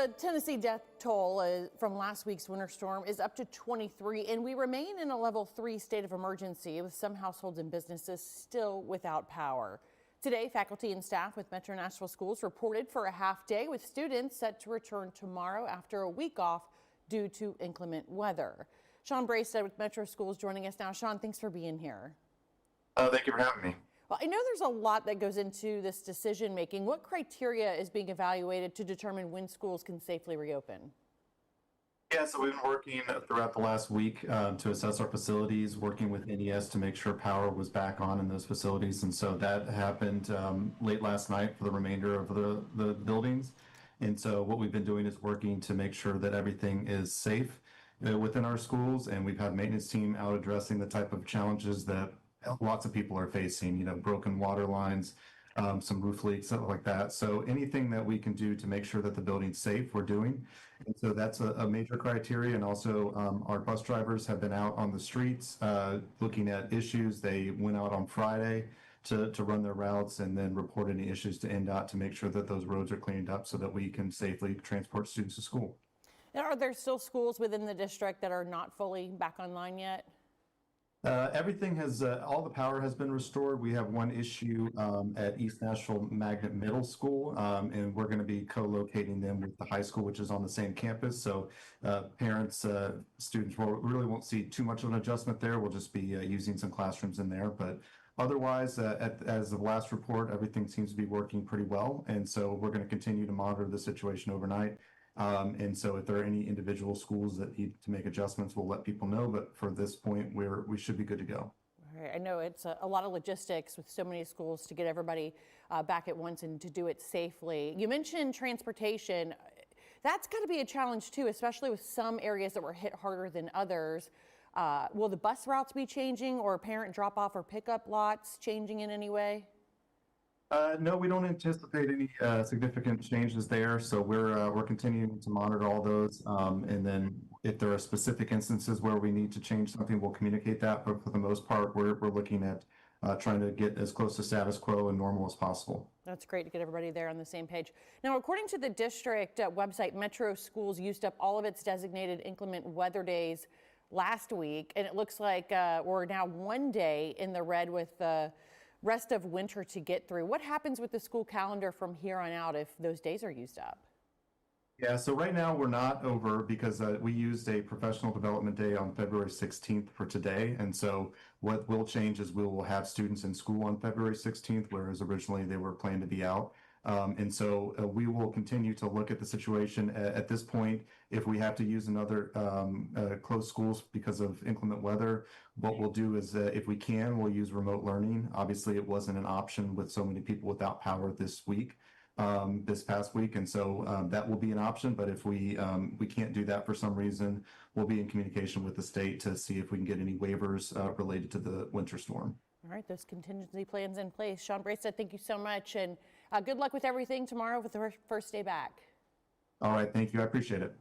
The Tennessee death toll from last week's winter storm is up to 23, and we remain in a level 3 state of emergency with some households and businesses still without power. Today, faculty and staff with Metro Nashville schools reported for a half day, with students set to return tomorrow after a week off due to inclement weather. Sean Braisted with Metro Schools joining us now. Sean, thanks for being here. Thank you for having me. Well, I know there's a lot that goes into this decision making. What criteria is being evaluated to determine when schools can safely reopen? Yeah, so we've been working throughout the last week to assess our facilities, working with NES to make sure power was back on in those facilities. And so that happened late last night for the remainder of the buildings. And so what we've been doing is working to make sure that everything is safe within our schools. And we've had maintenance team out addressing the type of challenges that lots of people are facing, you know, broken water lines, some roof leaks, stuff like that. So anything that we can do to make sure that the building's safe, we're doing. And so that's a major criteria. And also our bus drivers have been out on the streets looking at issues. They went out on Friday to run their routes and then report any issues to NDOT to make sure that those roads are cleaned up so that we can safely transport students to school. And are there still schools within the district that are not fully back online yet? Everything has, all the power has been restored. We have one issue at East Nashville Magnet Middle School, and we're going to be co-locating them with the high school, which is on the same campus. So parents, students really won't see too much of an adjustment there. We'll just be using some classrooms in there. But otherwise, as of the last report, everything seems to be working pretty well. And so we're going to continue to monitor the situation overnight. And so if there are any individual schools that need to make adjustments, we'll let people know. But for this point, we should be good to go. All right. I know it's a lot of logistics with so many schools to get everybody back at once and to do it safely. You mentioned transportation. That's got to be a challenge, too, especially with some areas that were hit harder than others. Will the bus routes be changing, or parent drop-off or pickup lots changing in any way? No, we don't anticipate any significant changes there. So we're continuing to monitor all those. And then if there are specific instances where we need to change something, we'll communicate that. But for the most part, we're looking at trying to get as close to status quo and normal as possible. That's great to get everybody there on the same page. Now, according to the district website, Metro Schools used up all of its designated inclement weather days last week. And it looks like we're now one day in the red with the rest of winter to get through. What happens with the school calendar from here on out if those days are used up? Yeah, so right now we're not over because we used a professional development day on February 16th for today. And so what will change is we will have students in school on February 16th, whereas originally they were planned to be out. And so we will continue to look at the situation at this point. If we have to use another closed schools because of inclement weather, what we'll do is if we can, we'll use remote learning. Obviously, it wasn't an option with so many people without power this week, this past week. And so that will be an option. But if we can't do that for some reason, we'll be in communication with the state to see if we can get any waivers related to the winter storm. All right, those contingency plans in place. Sean Braisted, thank you so much. And good luck with everything tomorrow with the first day back. All right. Thank you. I appreciate it.